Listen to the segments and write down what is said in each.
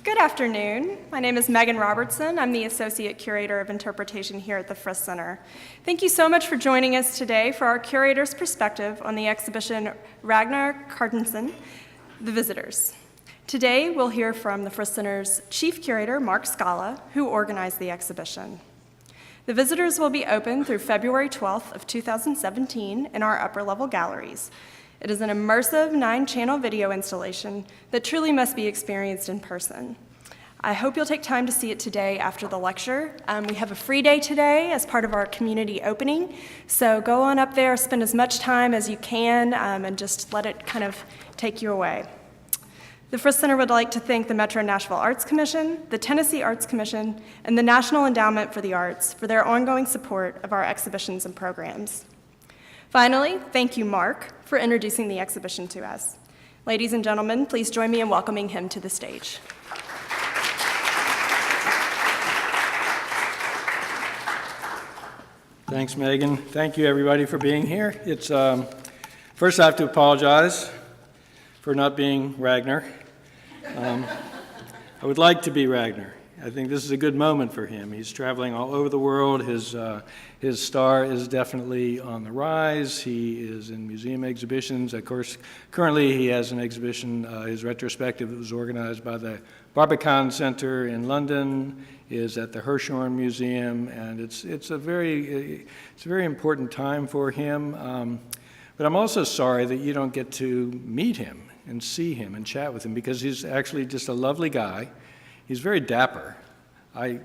Good afternoon. My name is Megan Robertson. I'm the Associate Curator of Interpretation here at the Frist Center. Thank you so much for joining us today for our curator's perspective on the exhibition Ragnar Kjartansson, The Visitors. Today, we'll hear from the Frist Center's Chief Curator, Mark Scala, who organized the exhibition. The Visitors will be open through February 12th of 2017 in our upper-level galleries. It is an immersive 9-channel video installation that truly must be experienced in person. I hope you'll take time to see it today after the lecture. We have a free day today as part of our community opening, so go on up there, spend as much time as you can, and just let it kind of take you away. The Frist Center would like to thank the Metro Nashville Arts Commission, the Tennessee Arts Commission, and the National Endowment for the Arts for their ongoing support of our exhibitions and programs. Finally, thank you, Mark, for introducing the exhibition to us. Ladies and gentlemen, please join me in welcoming him to the stage. Thanks, Megan. Thank you, everybody, for being here. First, I have to apologize for not being Ragnar. I would like to be Ragnar. I think this is a good moment for him. He's traveling all over the world. His star is definitely on the rise. He is in museum exhibitions. Of course, currently he has an exhibition, his retrospective that was organized by the Brady Center in London, is at the Hirshhorn Museum, and it's a very important time for him. But I'm also sorry that you don't get to meet him and see him and chat with him, because he's actually just a lovely guy. He's very dapper. I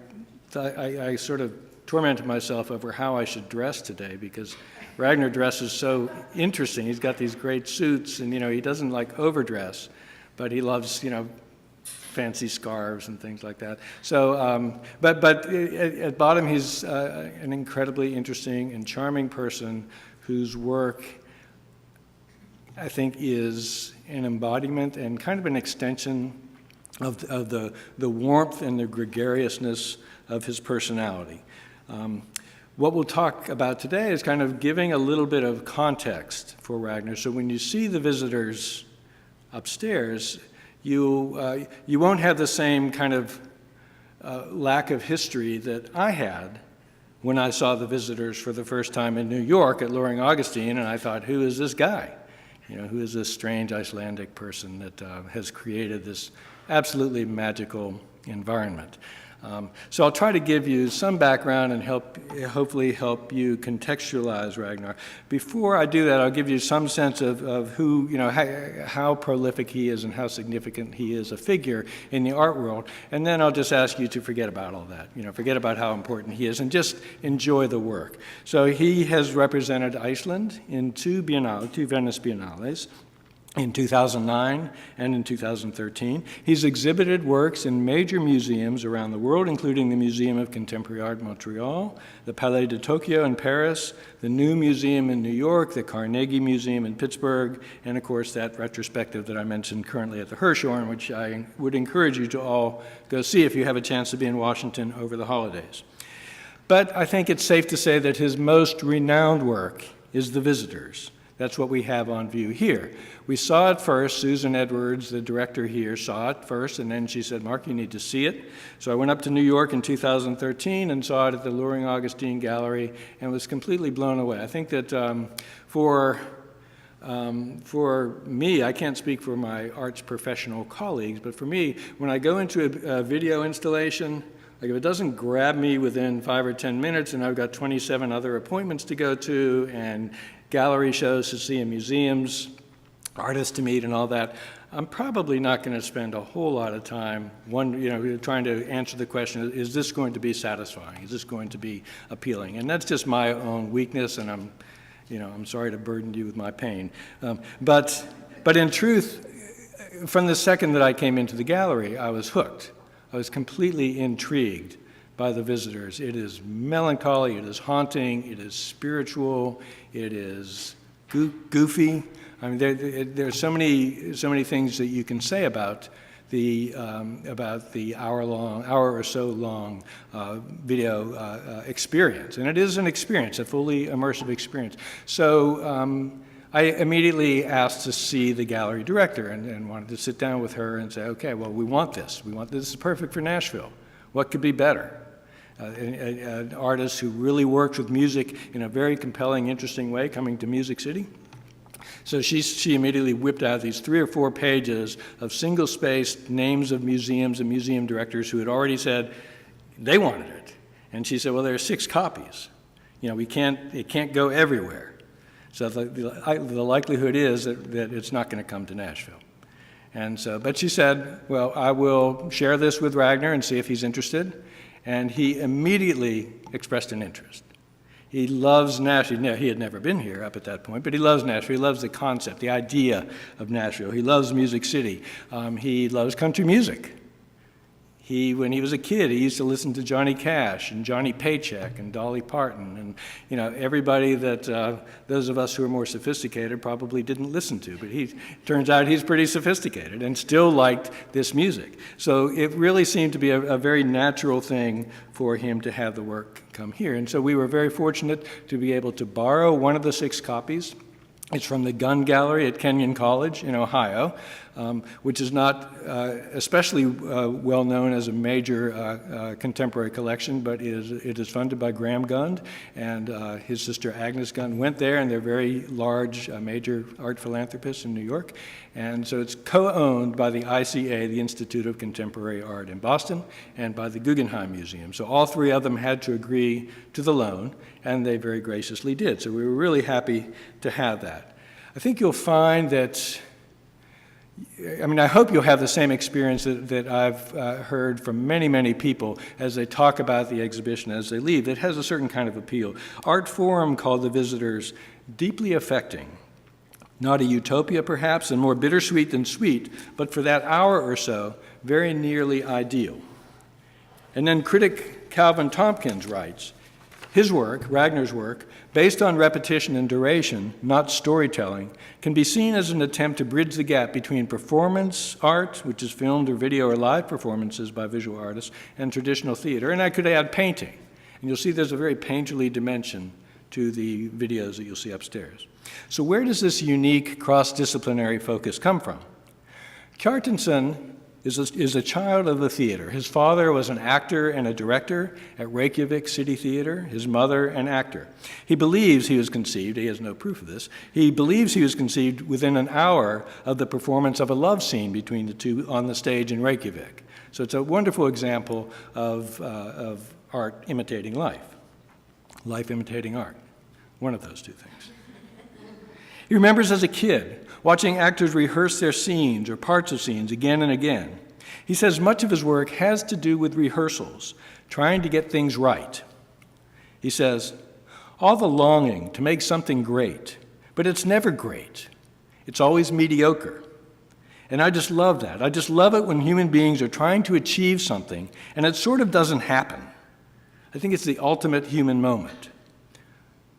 sort of tormented myself over how I should dress today, because Ragnar dresses so interesting. He's got these great suits, and he doesn't like overdress, but he loves fancy scarves and things like that. So, but at bottom, he's an incredibly interesting and charming person whose work, I think, is an embodiment and kind of an extension of the warmth and the gregariousness of his personality. What we'll talk about today is kind of giving a little bit of context for Ragnar. So when you see the visitors upstairs, you won't have the same kind of lack of history that I had when I saw the visitors for the first time in New York at Loring Augustine, and I thought, who is this guy? Who is this strange Icelandic person that has created this absolutely magical environment? So I'll try to give you some background and hopefully help you contextualize Ragnar. Before I do that, I'll give you some sense of who, how prolific he is and how significant he is a figure in the art world. And then I'll just ask you to forget about all that, forget about how important he is and just enjoy the work. So he has represented Iceland in two Venice Biennales, in 2009 and in 2013. He's exhibited works in major museums around the world, including the Museum of Contemporary Art in Montreal, the Palais de Tokyo in Paris, the New Museum in New York, the Carnegie Museum in Pittsburgh, and of course that retrospective that I mentioned currently at the Hirshhorn, which I would encourage you to all go see if you have a chance to be in Washington over the holidays. But I think it's safe to say that his most renowned work is The Visitors. That's what we have on view here. We saw it first. Susan Edwards, the director here, saw it first, and then she said, Mark, you need to see it. So I went up to New York in 2013 and saw it at the Loring Augustine Gallery and was completely blown away. I think that for me, I can't speak for my arts professional colleagues, but for me, when I go into a video installation, like if it doesn't grab me within 5 or 10 minutes and I've got 27 other appointments to go to and gallery shows to see in museums, artists to meet and all that, I'm probably not going to spend a whole lot of time trying to answer the question, is this going to be satisfying? Is this going to be appealing? And that's just my own weakness, and I'm sorry to burden you with my pain. But in truth, from the second that I came into the gallery, I was hooked. I was completely intrigued by the visitors. It is melancholy, it is haunting, it is spiritual, it is goofy. I mean, there's so many things that you can say about the hour or so long video experience, and it is an experience, a fully immersive experience. So I immediately asked to see the gallery director and wanted to sit down with her and say, okay, well, we want this. This is perfect for Nashville. What could be better? An artist who really works with music in a very compelling, interesting way, coming to Music City. So she immediately whipped out these 3 or 4 pages of single-spaced names of museums and museum directors who had already said they wanted it. And she said, well, there are 6 copies. It can't go everywhere. So the likelihood is that it's not going to come to Nashville. But she said, well, I will share this with Ragnar and see if he's interested. And he immediately expressed an interest. He loves Nashville. He had never been here up at that point, but he loves Nashville. He loves the concept, the idea of Nashville. He loves Music City. He loves country music. When he was a kid, he used to listen to Johnny Cash and Johnny Paycheck and Dolly Parton and everybody that those of us who are more sophisticated probably didn't listen to. But turns out he's pretty sophisticated and still liked this music. So it really seemed to be a very natural thing for him to have the work come here. And so we were very fortunate to be able to borrow one of the 6 copies. It's from the Gunn Gallery at Kenyon College in Ohio, which is not especially well known as a major contemporary collection, but it is funded by Graham Gunn, and his sister Agnes Gunn went there, and they're very large major art philanthropists in New York. And so it's co-owned by the ICA, the Institute of Contemporary Art in Boston, and by the Guggenheim Museum. So all 3 of them had to agree to the loan, and they very graciously did. So we were really happy to have that. I think you'll find that, I hope you'll have the same experience that I've heard from many, many people as they talk about the exhibition as they leave. It has a certain kind of appeal. Art Forum called the visitors deeply affecting. Not a utopia, perhaps, and more bittersweet than sweet, but for that hour or so, very nearly ideal. And then critic Calvin Tompkins writes, his work, Ragnar's work, based on repetition and duration, not storytelling, can be seen as an attempt to bridge the gap between performance art, which is filmed or video or live performances by visual artists, and traditional theater. And I could add painting. And you'll see there's a very painterly dimension to the videos that you'll see upstairs. So where does this unique cross-disciplinary focus come from? Kjartansson is a child of the theater. His father was an actor and a director at Reykjavik City Theater, his mother an actor. He believes he was conceived, he has no proof of this, he believes he was conceived within an hour of the performance of a love scene between the 2 on the stage in Reykjavik. So it's a wonderful example of art imitating life imitating art, one of those 2 things. He remembers as a kid watching actors rehearse their scenes or parts of scenes again and again. He says much of his work has to do with rehearsals, trying to get things right. He says, all the longing to make something great, but it's never great. It's always mediocre. And I just love that. I just love it when human beings are trying to achieve something and it sort of doesn't happen. I think it's the ultimate human moment.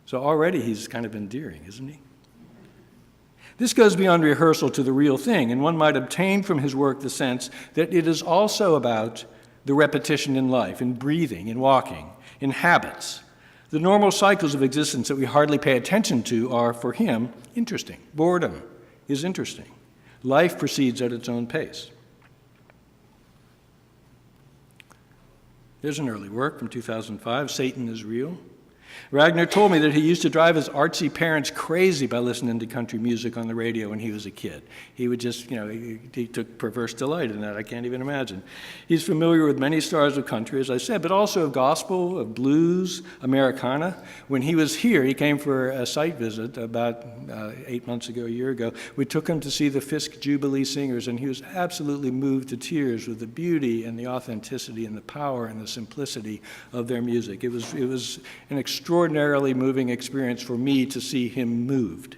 So already he's kind of endearing, isn't he? This goes beyond rehearsal to the real thing, and one might obtain from his work the sense that it is also about the repetition in life, in breathing, in walking, in habits. The normal cycles of existence that we hardly pay attention to are, for him, interesting. Boredom is interesting. Life proceeds at its own pace. There's an early work from 2005, Satan is Real. Ragnar told me that he used to drive his artsy parents crazy by listening to country music on the radio when he was a kid. He would just, he took perverse delight in that. I can't even imagine. He's familiar with many stars of country, as I said, but also of gospel, of blues, Americana. When he was here, he came for a site visit about 8 months ago, a year ago. We took him to see the Fisk Jubilee Singers, and he was absolutely moved to tears with the beauty and the authenticity and the power and the simplicity of their music. It was an extraordinarily moving experience for me to see him moved.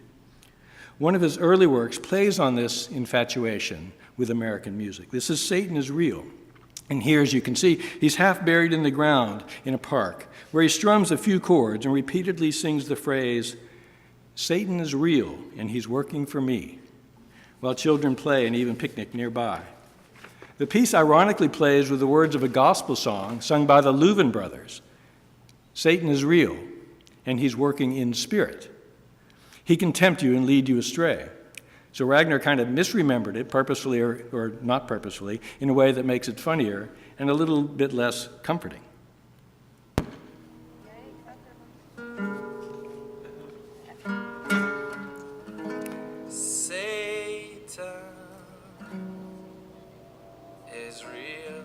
One of his early works plays on this infatuation with American music. This is Satan is Real. And here, as you can see, he's half buried in the ground in a park where he strums a few chords and repeatedly sings the phrase, Satan is real and he's working for me, while children play and even picnic nearby. The piece ironically plays with the words of a gospel song sung by the Louvin brothers. Satan is real, and he's working in spirit. He can tempt you and lead you astray. So Ragnar kind of misremembered it, purposefully or not purposefully, in a way that makes it funnier and a little bit less comforting. Satan is real.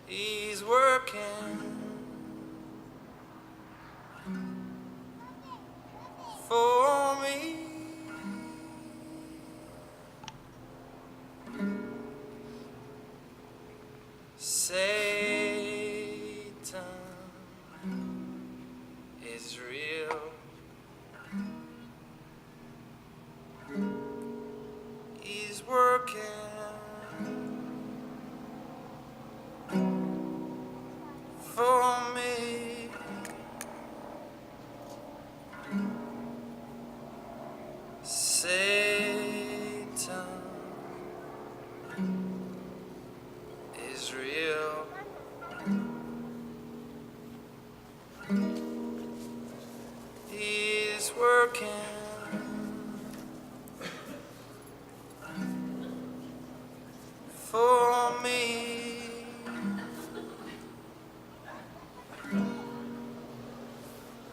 He's working for me. Satan is real. He's working for me. Satan is real. He's working for me.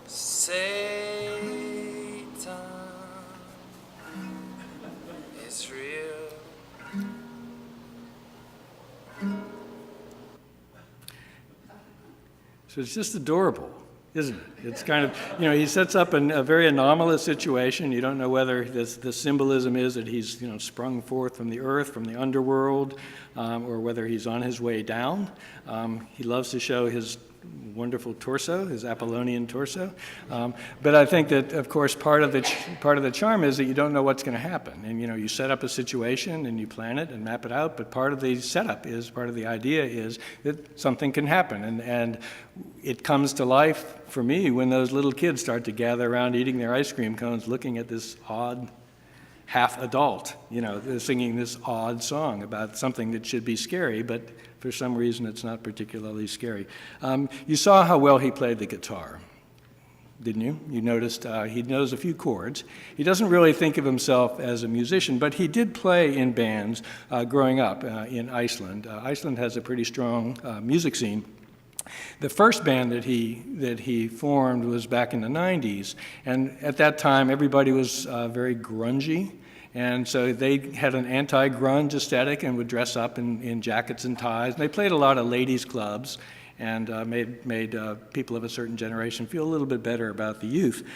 Satan is real. So it's just adorable, isn't it? It's kind of, he sets up a very anomalous situation. You don't know whether the symbolism is that he's, sprung forth from the earth, from the underworld, or whether he's on his way down. He loves to show his wonderful torso, his Apollonian torso. But I think that, of course, part of the charm is that you don't know what's going to happen. And, you set up a situation and you plan it and map it out, but part of the idea is that something can happen. And it comes to life for me when those little kids start to gather around eating their ice cream cones, looking at this odd half adult, singing this odd song about something that should be scary, but for some reason it's not particularly scary. You saw how well he played the guitar, didn't you? You noticed he knows a few chords. He doesn't really think of himself as a musician, but he did play in bands growing up in Iceland. Iceland has a pretty strong music scene. The first band that he formed was back in the 90s, and at that time everybody was very grungy, and so they had an anti-grunge aesthetic and would dress up in jackets and ties. And they played a lot of ladies' clubs and made people of a certain generation feel a little bit better about the youth.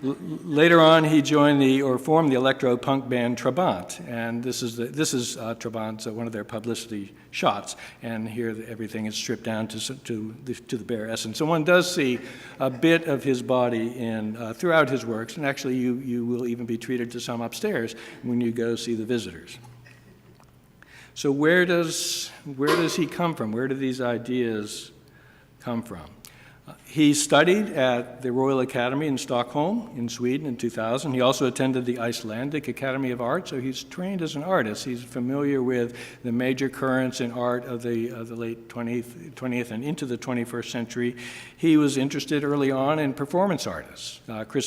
Later on, he formed the electro-punk band Trabant, and this is Trabant's one of their publicity shots. And here everything is stripped down to the bare essence. So one does see a bit of his body throughout his works, and actually you will even be treated to some upstairs when you go see the visitors. So where does he come from? Where do these ideas come from? He studied at the Royal Academy in Stockholm, in Sweden, in 2000. He also attended the Icelandic Academy of Art, so he's trained as an artist. He's familiar with the major currents in art of the late 20th and into the 21st century. He was interested early on in performance artists,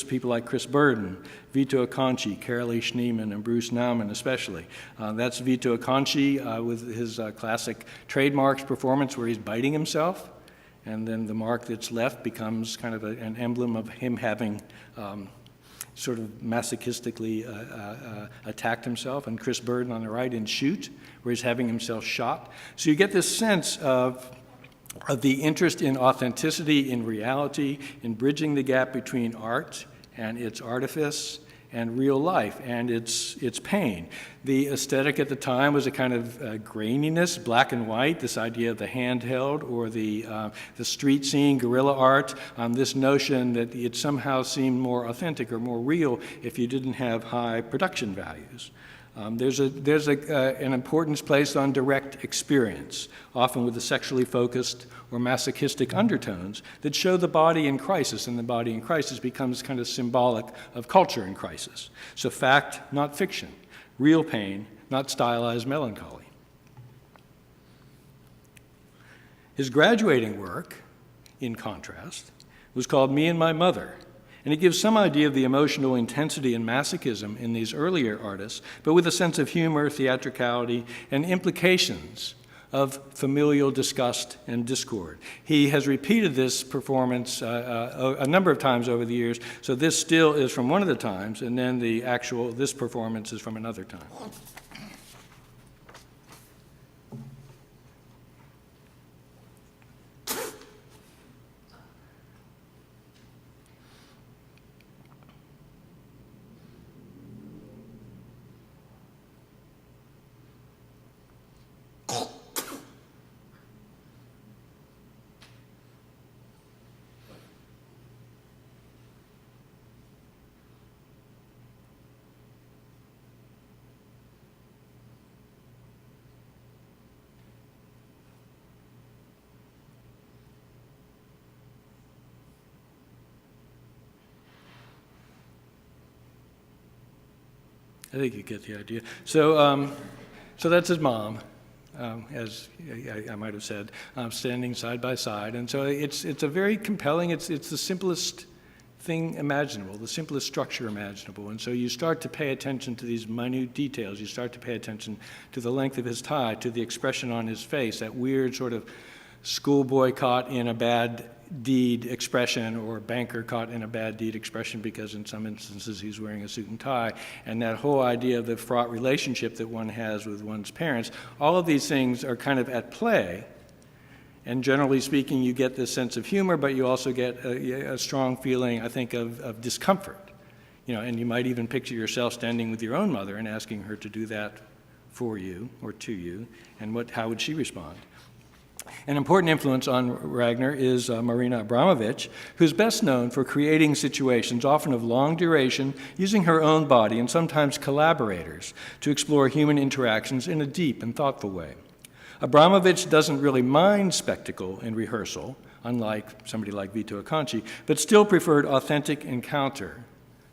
people like Chris Burden, Vito Acconci, Carolee Schneemann, and Bruce Nauman especially. That's Vito Acconci with his classic trademarks performance where he's biting himself. And then the mark that's left becomes kind of an emblem of him having sort of masochistically attacked himself. And Chris Burden on the right in Shoot, where he's having himself shot. So you get this sense of the interest in authenticity, in reality, in bridging the gap between art and its artifice and real life and its pain. The aesthetic at the time was a kind of graininess, black and white, this idea of the handheld or the street scene, guerrilla art, this notion that it somehow seemed more authentic or more real if you didn't have high production values. There's an importance placed on direct experience, often with the sexually focused or masochistic undertones that show the body in crisis, and the body in crisis becomes kind of symbolic of culture in crisis. So fact, not fiction. Real pain, not stylized melancholy. His graduating work in contrast, was called Me and My Mother. And it gives some idea of the emotional intensity and masochism in these earlier artists, but with a sense of humor, theatricality, and implications of familial disgust and discord. He has repeated this performance a number of times over the years, so this still is from one of the times, and then this performance is from another time. I think you get the idea. So that's his mom, as I might have said, standing side by side. And so it's a very compelling, it's the simplest thing imaginable, the simplest structure imaginable. And so you start to pay attention to these minute details. You start to pay attention to the length of his tie, to the expression on his face, that weird sort of schoolboy caught in a bad deed expression, or banker caught in a bad deed expression because in some instances he's wearing a suit and tie, and that whole idea of the fraught relationship that one has with one's parents. All of these things are kind of at play, and generally speaking you get this sense of humor, but you also get a strong feeling, I think, of discomfort. And you might even picture yourself standing with your own mother and asking her to do that for you or to you, and how would she respond? An important influence on Ragnar is Marina Abramovich, who's best known for creating situations, often of long duration, using her own body and sometimes collaborators to explore human interactions in a deep and thoughtful way. Abramovich doesn't really mind spectacle in rehearsal, unlike somebody like Vito Acconci, but still preferred authentic encounter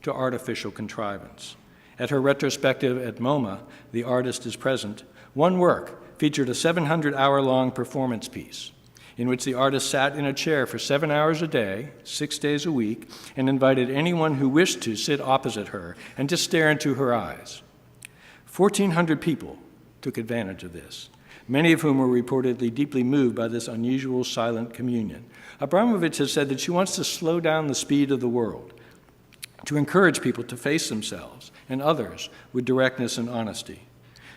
to artificial contrivance. At her retrospective at MoMA, The Artist is Present, one work featured a 700-hour-long performance piece in which the artist sat in a chair for 7 hours a day, 6 days a week, and invited anyone who wished to sit opposite her and just stare into her eyes. 1,400 people took advantage of this, many of whom were reportedly deeply moved by this unusual silent communion. Abramovich has said that she wants to slow down the speed of the world, to encourage people to face themselves and others with directness and honesty.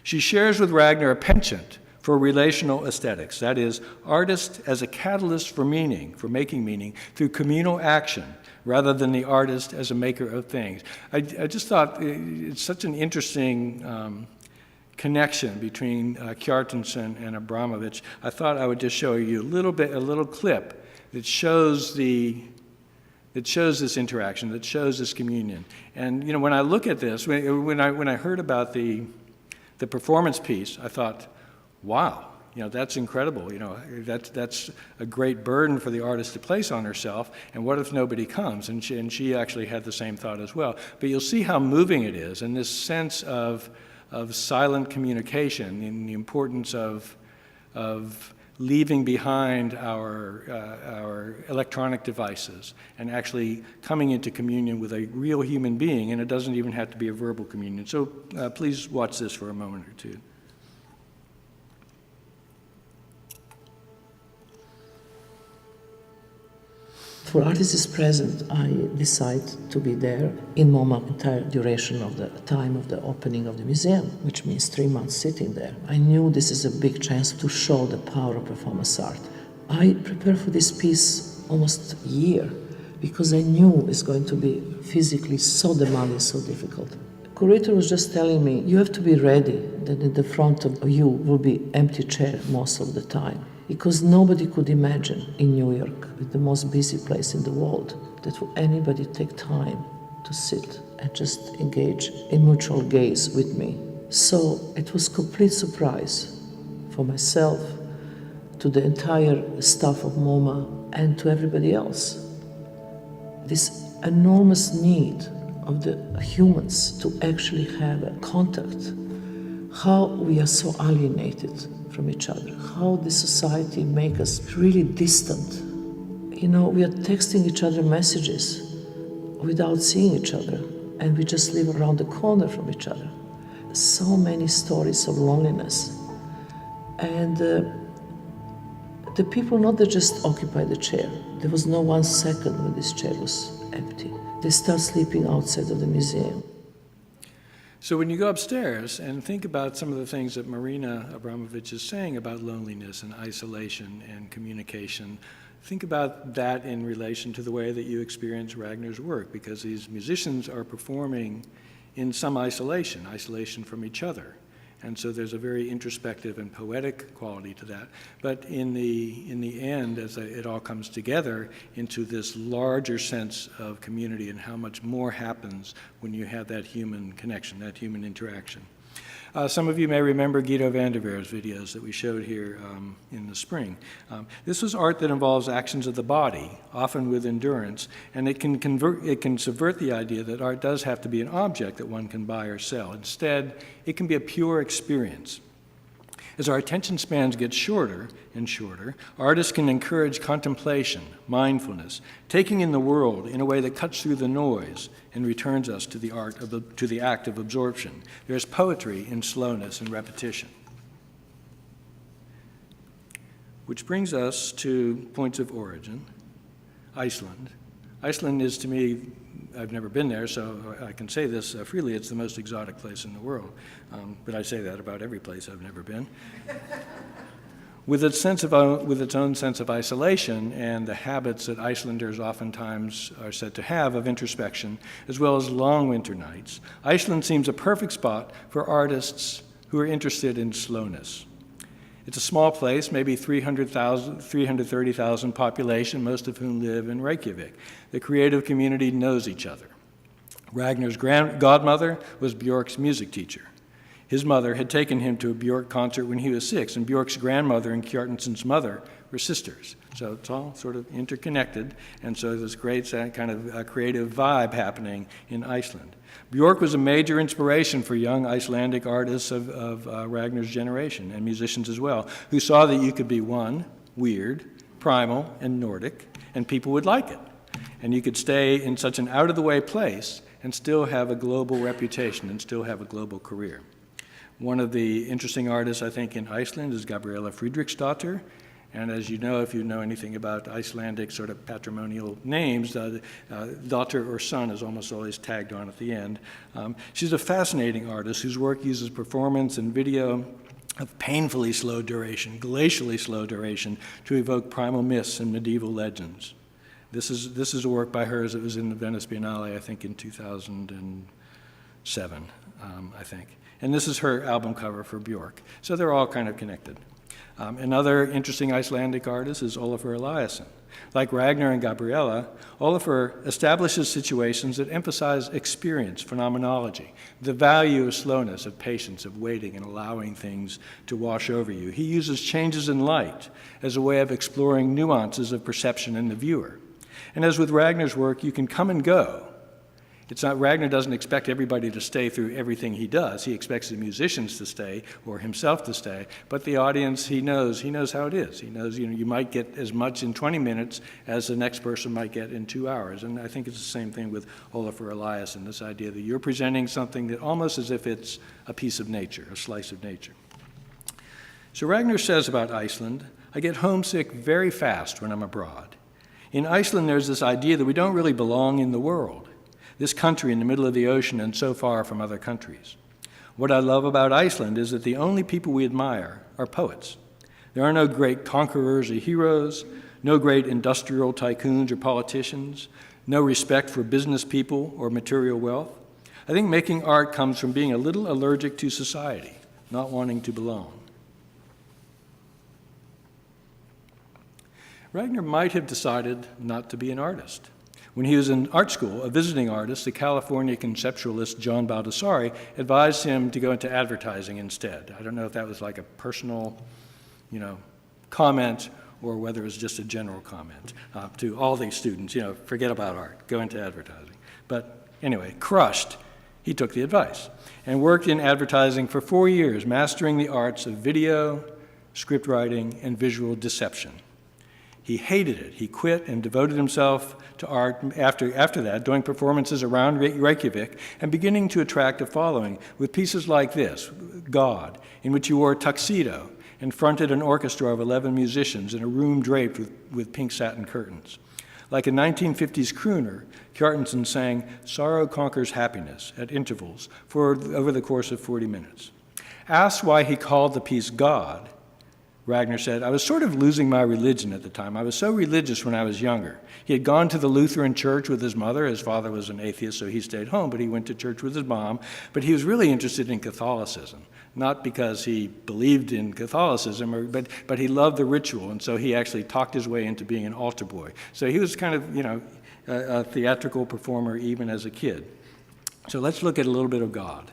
She shares with Ragnar a penchant for relational aesthetics, that is, artist as a catalyst for meaning, for making meaning, through communal action, rather than the artist as a maker of things. I just thought it's such an interesting connection between Kjartansson and Abramovich. I thought I would just show you a little clip that shows this interaction, that shows this communion. And when I look at this, when I heard about the performance piece, I thought, wow, that's incredible. That's a great burden for the artist to place on herself. And what if nobody comes? And she actually had the same thought as well. But you'll see how moving it is, and this sense of silent communication, and the importance of leaving behind our electronic devices and actually coming into communion with a real human being, and it doesn't even have to be a verbal communion. So please watch this for a moment or two. For Artist is Present, I decide to be there in MoMA entire duration of the time of the opening of the museum, which means 3 months sitting there. I knew this is a big chance to show the power of performance art. I prepared for this piece almost a year because I knew it's going to be physically so demanding, so difficult. The curator was just telling me, you have to be ready that in the front of you will be empty chair most of the time. Because nobody could imagine in New York, the most busy place in the world, that would anybody take time to sit and just engage in mutual gaze with me. So it was complete surprise for myself, to the entire staff of MoMA, and to everybody else. This enormous need of the humans to actually have a contact, how we are so alienated from each other, how this society makes us really distant. we are texting each other messages without seeing each other, and we just live around the corner from each other. So many stories of loneliness. And the people not that just occupy the chair. There was no 1 second when this chair was empty. They start sleeping outside of the museum. So when you go upstairs and think about some of the things that Marina Abramovich is saying about loneliness and isolation and communication, think about that in relation to the way that you experience Ragnar's work, because these musicians are performing in some isolation from each other. And so there's a very introspective and poetic quality to that. But in the end, as it all comes together into this larger sense of community and how much more happens when you have that human connection, that human interaction. Some of you may remember Guido van der Veer's videos that we showed here in the spring. This was art that involves actions of the body, often with endurance, and it can subvert the idea that art does have to be an object that one can buy or sell. Instead, it can be a pure experience. As our attention spans get shorter and shorter, artists can encourage contemplation, mindfulness, taking in the world in a way that cuts through the noise and returns us to the act of absorption. There's poetry in slowness and repetition. Which brings us to points of origin. Iceland. Iceland is, to me, I've never been there, so I can say this freely, it's the most exotic place in the world. But I say that about every place I've never been. With its own sense of isolation and the habits that Icelanders oftentimes are said to have of introspection, as well as long winter nights, Iceland seems a perfect spot for artists who are interested in slowness. It's a small place, maybe 330,000 population, most of whom live in Reykjavik. The creative community knows each other. Ragnar's godmother was Björk's music teacher. His mother had taken him to a Björk concert when he was 6, and Björk's grandmother and Kjartansson's mother were sisters. So it's all sort of interconnected, and so there's great kind of creative vibe happening in Iceland. Björk was a major inspiration for young Icelandic artists of Ragnar's generation, and musicians as well, who saw that you could be one, weird, primal, and Nordic, and people would like it. And you could stay in such an out-of-the-way place and still have a global reputation and still have a global career. One of the interesting artists, I think, in Iceland is Gabriella Friedreich's daughter. And as you know, if you know anything about Icelandic sort of patrimonial names, daughter or son is almost always tagged on at the end. She's a fascinating artist whose work uses performance and video of painfully slow duration, glacially slow duration, to evoke primal myths and medieval legends. This is a work by hers that was in the Venice Biennale, I think, in 2007, I think. And this is her album cover for Björk. So they're all kind of connected. Another interesting Icelandic artist is Olafur Eliason. Like Ragnar and Gabriella, Olafur establishes situations that emphasize experience, phenomenology, the value of slowness, of patience, of waiting and allowing things to wash over you. He uses changes in light as a way of exploring nuances of perception in the viewer. And as with Ragnar's work, you can come and go. Ragnar doesn't expect everybody to stay through everything he does. He expects the musicians to stay or himself to stay, but the audience, he knows how it is. He knows, you might get as much in 20 minutes as the next person might get in 2 hours. And I think it's the same thing with Olafur Eliason, this idea that you're presenting something that almost as if it's a piece of nature, a slice of nature. So Ragnar says about Iceland, I get homesick very fast when I'm abroad. In Iceland, there's this idea that we don't really belong in the world. This country in the middle of the ocean and so far from other countries. What I love about Iceland is that the only people we admire are poets. There are no great conquerors or heroes, no great industrial tycoons or politicians, no respect for business people or material wealth. I think making art comes from being a little allergic to society, not wanting to belong. Ragnar might have decided not to be an artist. When he was in art school, a visiting artist, the California conceptualist John Baldessari, advised him to go into advertising instead. I don't know if that was like a personal, comment or whether it was just a general comment to all these students, forget about art, go into advertising. But anyway, crushed, he took the advice and worked in advertising for 4 years, mastering the arts of video, script writing, and visual deception. He hated it. He quit and devoted himself to art after that, doing performances around Reykjavik and beginning to attract a following with pieces like this, God, in which he wore a tuxedo and fronted an orchestra of 11 musicians in a room draped with pink satin curtains. Like a 1950s crooner, Kjartansson sang Sorrow Conquers Happiness at intervals over the course of 40 minutes. Asked why he called the piece God, Ragnar said, I was sort of losing my religion at the time. I was so religious when I was younger. He had gone to the Lutheran church with his mother. His father was an atheist, so he stayed home, but he went to church with his mom. But he was really interested in Catholicism, not because he believed in Catholicism, but he loved the ritual, and so he actually talked his way into being an altar boy. So he was kind of, a theatrical performer even as a kid. So let's look at a little bit of God.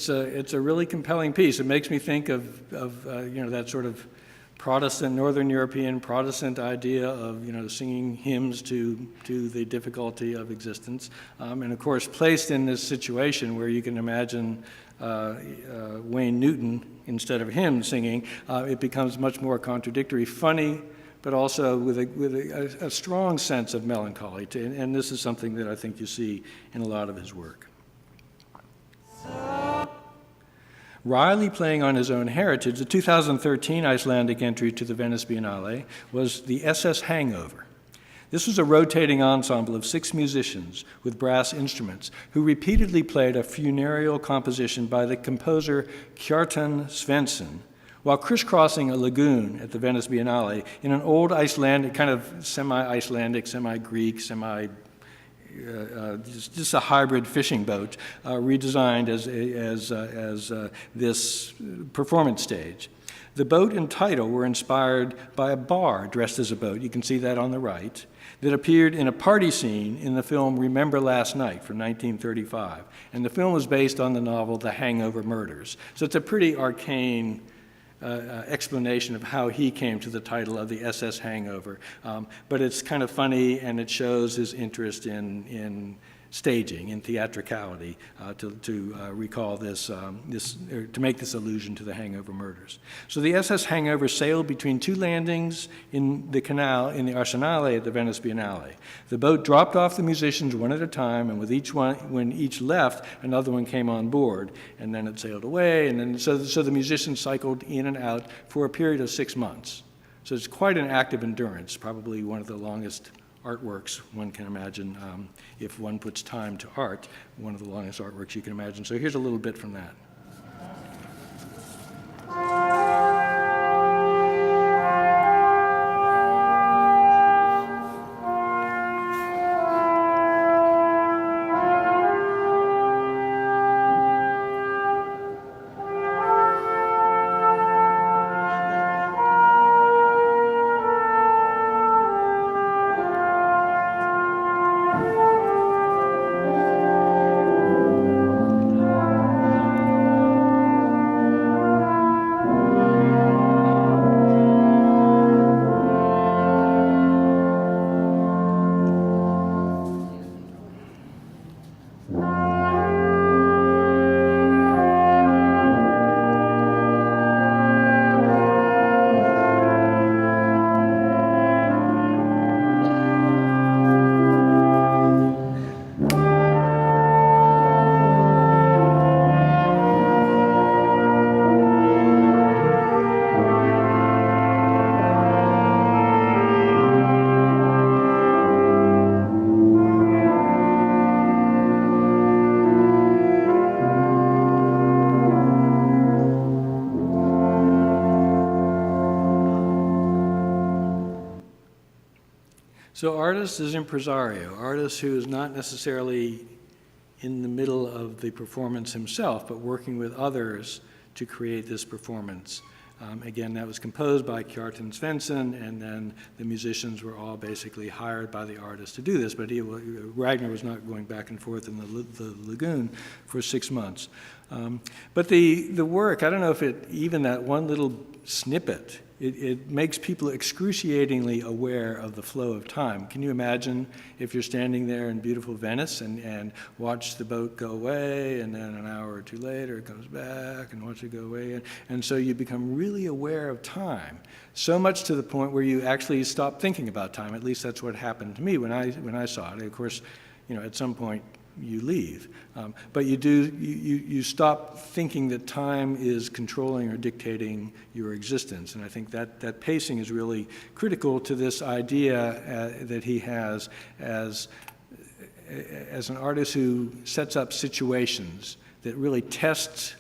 It's a really compelling piece. It makes me think of that sort of Protestant, Northern European Protestant idea of singing hymns to the difficulty of existence, and of course placed in this situation where you can imagine Wayne Newton instead of him singing, it becomes much more contradictory, funny, but also with a strong sense of melancholy. And this is something that I think you see in a lot of his work. Riley, playing on his own heritage, the 2013 Icelandic entry to the Venice Biennale was the SS Hangover. This was a rotating ensemble of 6 musicians with brass instruments who repeatedly played a funereal composition by the composer Kjartan Svensson while crisscrossing a lagoon at the Venice Biennale in an old Icelandic, kind of semi-Icelandic, semi-Greek, just a hybrid fishing boat redesigned as this performance stage. The boat and title were inspired by a bar dressed as a boat, you can see that on the right, that appeared in a party scene in the film Remember Last Night from 1935. And the film was based on the novel The Hangover Murders. So it's a pretty arcane explanation of how he came to the title of the SS Hangover. But it's kind of funny, and it shows his interest in staging, in theatricality, to recall this, to make this allusion to the Hangover murders. So the SS Hangover sailed between 2 landings in the canal, in the Arsenale at the Venice Biennale. The boat dropped off the musicians one at a time, and with each one, when each left, another one came on board, and then it sailed away, and then so the musicians cycled in and out for a period of 6 months. So it's quite an act of endurance, probably one of the longest artworks one can imagine. If one puts time to art, one of the longest artworks you can imagine. So here's a little bit from that. So artist is impresario, artist who is not necessarily in the middle of the performance himself, but working with others to create this performance. Again, that was composed by Kjartansson, and then the musicians were all basically hired by the artist to do this, but Ragnar was not going back and forth in the lagoon for 6 months. But the work, I don't know if even that one little snippet, it makes people excruciatingly aware of the flow of time. Can you imagine if you're standing there in beautiful Venice and watch the boat go away, and then an hour or two later it comes back, and watch it go away, and so you become really aware of time, so much to the point where you actually stop thinking about time. At least that's what happened to me when I saw it. Of course, at some point you leave, but you stop thinking that time is controlling or dictating your existence, and I think that pacing is really critical to this idea that he has as an artist who sets up situations that really test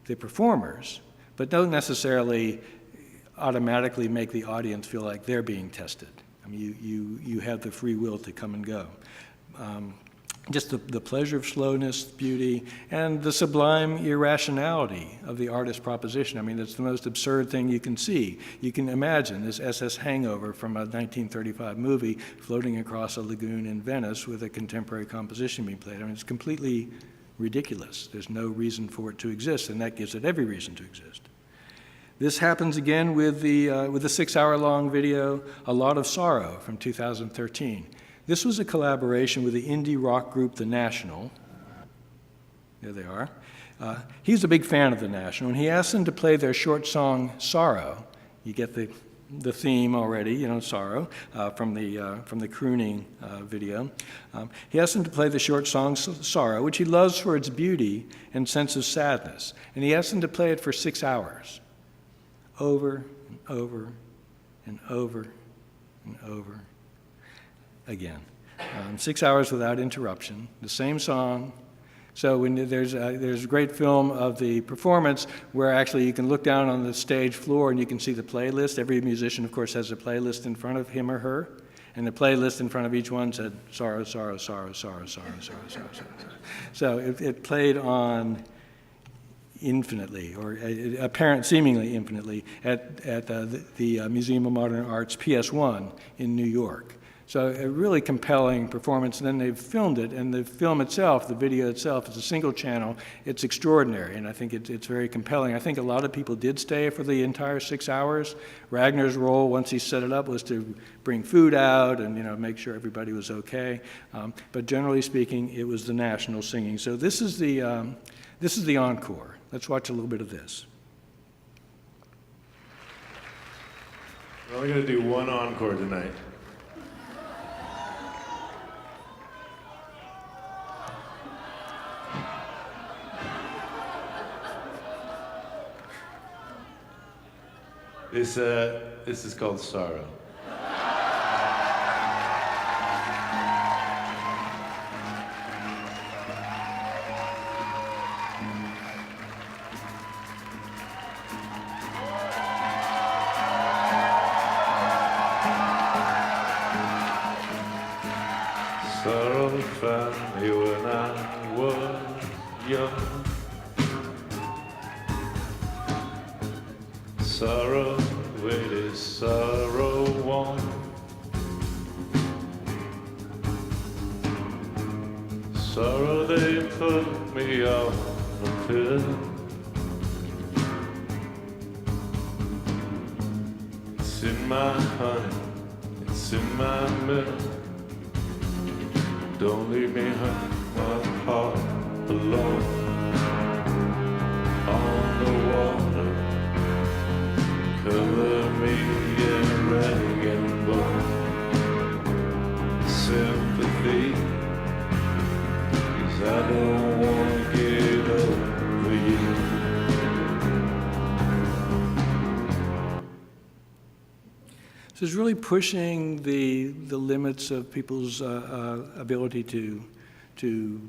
the performers, but don't necessarily automatically make the audience feel like they're being tested. I mean, you have the free will to come and go. Just the pleasure of slowness, beauty, and the sublime irrationality of the artist's proposition. I mean, it's the most absurd thing you can see. You can imagine this SS Hangover from a 1935 movie floating across a lagoon in Venice with a contemporary composition being played. I mean, it's completely ridiculous. There's no reason for it to exist, and that gives it every reason to exist. This happens again with the 6-hour-long video, A Lot of Sorrow from 2013. This was a collaboration with the indie rock group The National. There they are. He's a big fan of The National, and he asked them to play their short song, Sorrow. You get the theme already, sorrow, from the crooning video. He asked them to play the short song, Sorrow, which he loves for its beauty and sense of sadness. And he asked them to play it for 6 hours, over and over and over and over again. 6 hours without interruption, the same song. So there's a great film of the performance where actually you can look down on the stage floor and you can see the playlist. Every musician, of course, has a playlist in front of him or her, and the playlist in front of each one said sorrow, sorrow, sorrow, sorrow, sorrow, sorrow, sorrow, sorrow. So it played on infinitely, or seemingly infinitely, at the Museum of Modern Art's PS1 in New York. So a really compelling performance, and then they've filmed it, and the film itself, the video itself, is a single channel. It's extraordinary, and I think it's very compelling. I think a lot of people did stay for the entire 6 hours. Ragnar's role, once he set it up, was to bring food out and make sure everybody was okay. But generally speaking, it was the National singing. So this is the Encore. Let's watch a little bit of this. We're only going to do one encore tonight. This is called Sorrow. Sorrow found me when I was young. Sorrow, where is sorrow won? Sorrow, they put me on a pill. It's in my honey, it's in my milk. Don't leave me hurt, my heart alone on the water. Cover me in rag and bone. Sympathy, 'cause I don't want to get over you. So it's really pushing the limits of people's ability to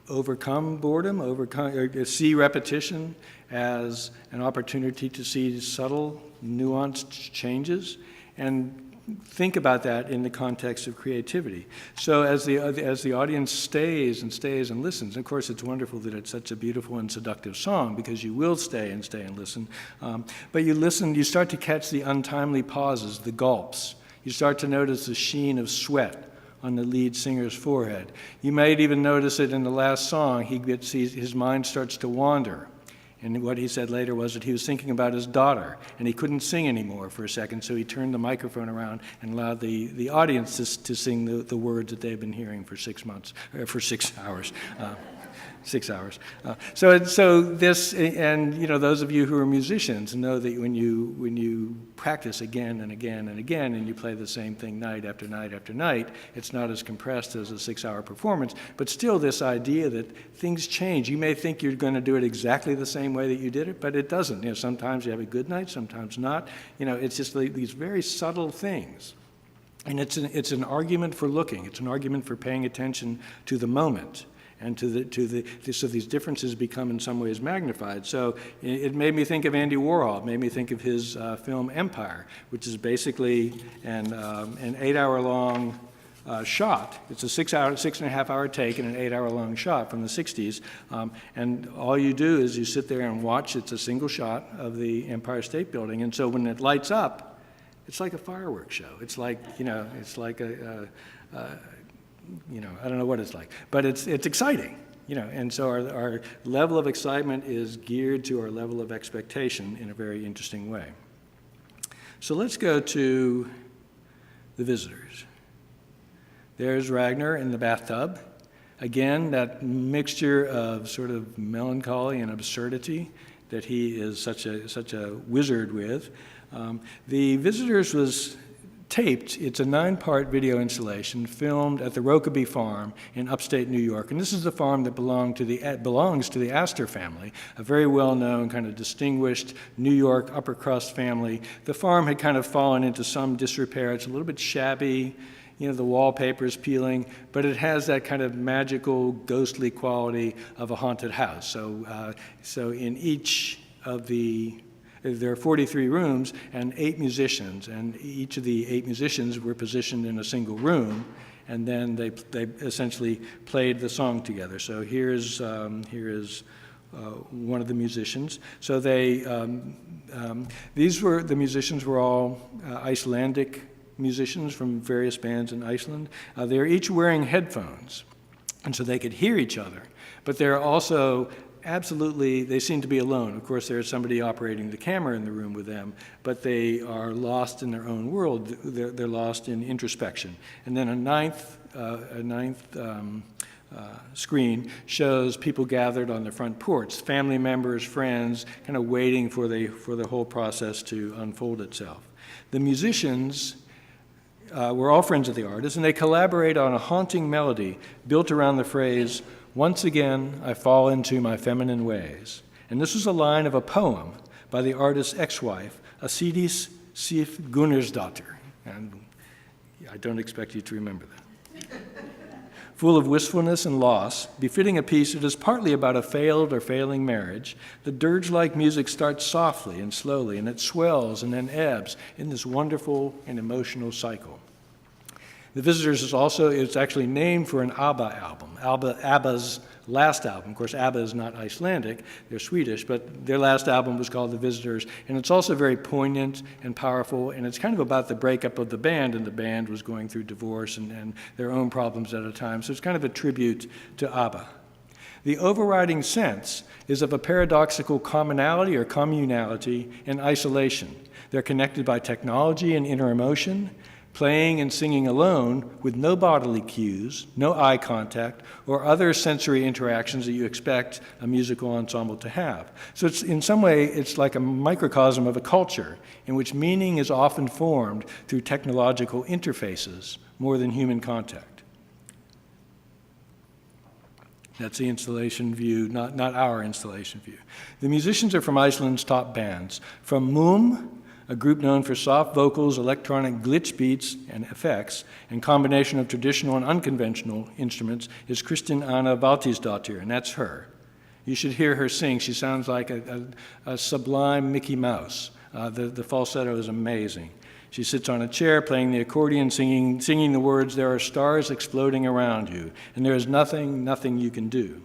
overcome boredom, or see repetition as an opportunity to see subtle, nuanced changes, and think about that in the context of creativity. So as the audience stays and listens, of course it's wonderful that it's such a beautiful and seductive song because you will stay and listen. But you listen, you start to catch the untimely pauses, the gulps. You start to notice the sheen of sweat on the lead singer's forehead. You might even notice it in the last song. His mind starts to wander. And what he said later was that he was thinking about his daughter, and he couldn't sing anymore for a second, so he turned the microphone around and allowed the audience to sing the words that they've been hearing for 6 months, or for 6 hours. 6 hours. So this, and those of you who are musicians know that when you practice again and again and again, and you play the same thing night after night after night, it's not as compressed as a 6-hour performance, but still this idea that things change. You may think you're going to do it exactly the same way that you did it, but it doesn't. Sometimes you have a good night, sometimes not. It's just these very subtle things. And it's an argument for looking. It's an argument for paying attention to the moment. And so these differences become in some ways magnified. So it made me think of Andy Warhol. It made me think of his film Empire, which is basically an 8-hour-long shot. It's a 6.5-hour take and an 8-hour-long shot from the 60s. And all you do is you sit there and watch. It's a single shot of the Empire State Building. And so when it lights up, it's like a fireworks show. It's like, it's like I don't know what it's like, but it's exciting, and so our level of excitement is geared to our level of expectation in a very interesting way. So let's go to the visitors. There's Ragnar in the bathtub. Again, that mixture of sort of melancholy and absurdity that he is such a wizard with. The Visitors was taped. It's a 9-part video installation filmed at the Rokeby Farm in upstate New York. And this is the farm that belongs to the Astor family, a very well-known, kind of distinguished New York upper-crust family. The farm had kind of fallen into some disrepair. It's a little bit shabby. The wallpaper is peeling, but it has that kind of magical, ghostly quality of a haunted house. So in each of there are 43 rooms and 8 musicians, and each of the 8 musicians were positioned in a single room, and then they essentially played the song together. So here is one of the musicians. So the musicians were all Icelandic musicians from various bands in Iceland. They're each wearing headphones, and so they could hear each other, but they're also they seem to be alone. Of course, there's somebody operating the camera in the room with them, but they are lost in their own world. They're lost in introspection. And then a ninth screen shows people gathered on the front porch, family members, friends, kind of waiting for the whole process to unfold itself. The musicians were all friends of the artist, and they collaborate on a haunting melody built around the phrase, "Once again, I fall into my feminine ways." And this was a line of a poem by the artist's ex-wife, Asidis Sif Gunnarsdóttir. And I don't expect you to remember that. Full of wistfulness and loss, befitting a piece that is partly about a failed or failing marriage, the dirge-like music starts softly and slowly, and it swells and then ebbs in this wonderful and emotional cycle. The Visitors it's actually named for an ABBA album, ABBA's last album. Of course, ABBA is not Icelandic, they're Swedish, but their last album was called The Visitors, and it's also very poignant and powerful, and it's kind of about the breakup of the band, and the band was going through divorce and their own problems at a time, so it's kind of a tribute to ABBA. The overriding sense is of a paradoxical commonality or communality and isolation. They're connected by technology and inner emotion, playing and singing alone with no bodily cues, no eye contact, or other sensory interactions that you expect a musical ensemble to have. So in some way, it's like a microcosm of a culture in which meaning is often formed through technological interfaces more than human contact. That's the installation view, not our installation view. The musicians are from Iceland's top bands. From Múm, a group known for soft vocals, electronic glitch beats and effects, and combination of traditional and unconventional instruments, is Kristin Anna Valtýsdóttir, and that's her. You should hear her sing. She sounds like a sublime Mickey Mouse. The falsetto is amazing. She sits on a chair playing the accordion, singing the words, "There are stars exploding around you, and there is nothing you can do."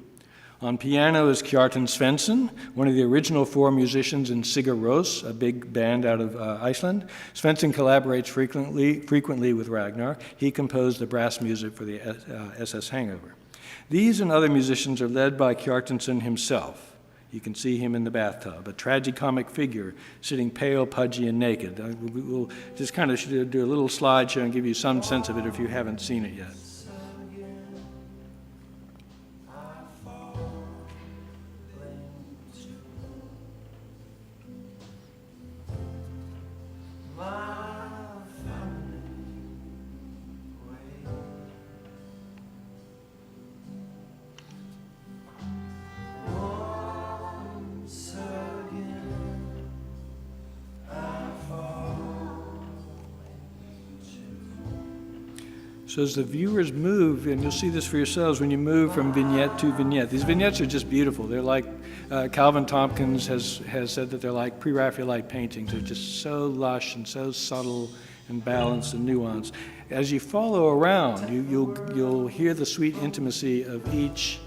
On piano is Kjartan Svensson, one of the original 4 musicians in Sigur Rós, a big band out of Iceland. Svensson collaborates frequently with Ragnar. He composed the brass music for the SS Hangover. These and other musicians are led by Kjartansson himself. You can see him in the bathtub, a tragicomic figure sitting pale, pudgy, and naked. We'll just kind of do a little slideshow and give you some sense of it if you haven't seen it yet. So as the viewers move, and you'll see this for yourselves when you move from vignette to vignette, these vignettes are just beautiful. They're like, Calvin Tompkins has said that they're like pre-Raphaelite paintings. They're just so lush and so subtle and balanced and nuanced. As you follow around, you'll hear the sweet intimacy of each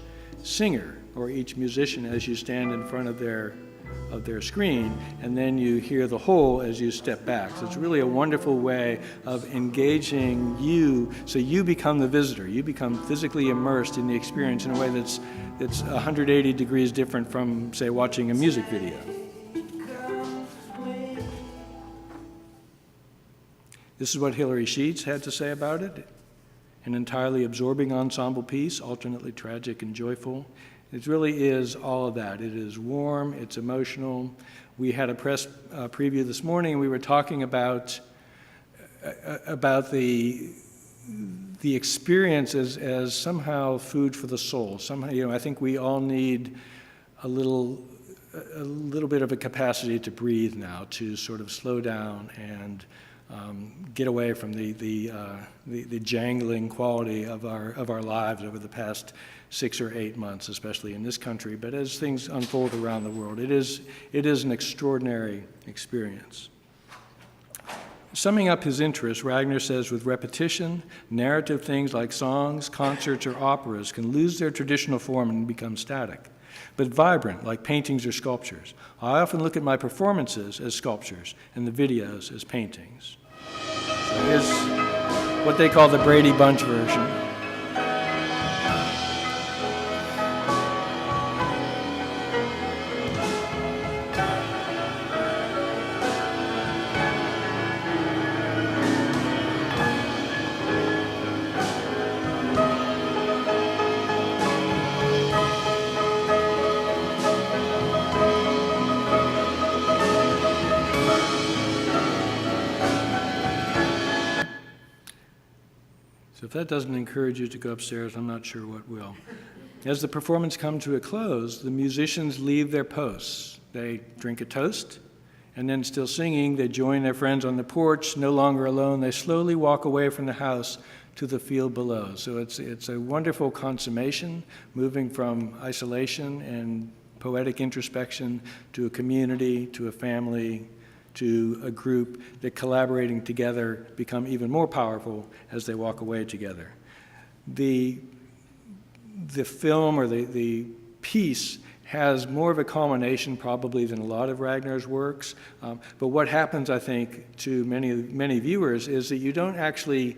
singer or each musician as you stand in front of their screen, and then you hear the whole as you step back. So it's really a wonderful way of engaging you, so you become the visitor. You become physically immersed in the experience in a way that's 180 degrees different from, say, watching a music video. This is what Hilary Seeds had to say about it. An entirely absorbing ensemble piece, alternately tragic and joyful. It really is all of that. It is warm, it's emotional. We had a press preview this morning, and we were talking about the experience as somehow food for the soul. Somehow, I think we all need a little bit of a capacity to breathe now, to sort of slow down and get away from the jangling quality of our lives over the past 6 or 8 months, especially in this country. But as things unfold around the world, it is an extraordinary experience. Summing up his interests, Ragnar says, with repetition, narrative things like songs, concerts, or operas can lose their traditional form and become static, but vibrant, like paintings or sculptures. I often look at my performances as sculptures and the videos as paintings. So here's what they call the Brady Bunch version. So if that doesn't encourage you to go upstairs, I'm not sure what will. As the performance comes to a close, the musicians leave their posts. They drink a toast, and then still singing, they join their friends on the porch, no longer alone. They slowly walk away from the house to the field below. So it's a wonderful consummation, moving from isolation and poetic introspection to a community, to a family, to a group that collaborating together become even more powerful as they walk away together. The film or the piece has more of a culmination probably than a lot of Ragnar's works, but what happens, I think, to many viewers is that you don't actually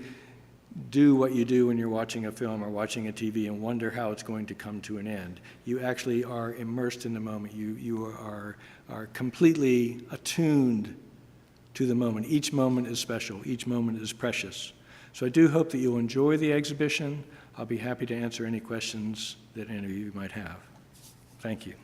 do what you do when you're watching a film or watching a TV and wonder how it's going to come to an end. You actually are immersed in the moment. You are completely attuned to the moment. Each moment is special. Each moment is precious. So I do hope that you'll enjoy the exhibition. I'll be happy to answer any questions that any of you might have. Thank you.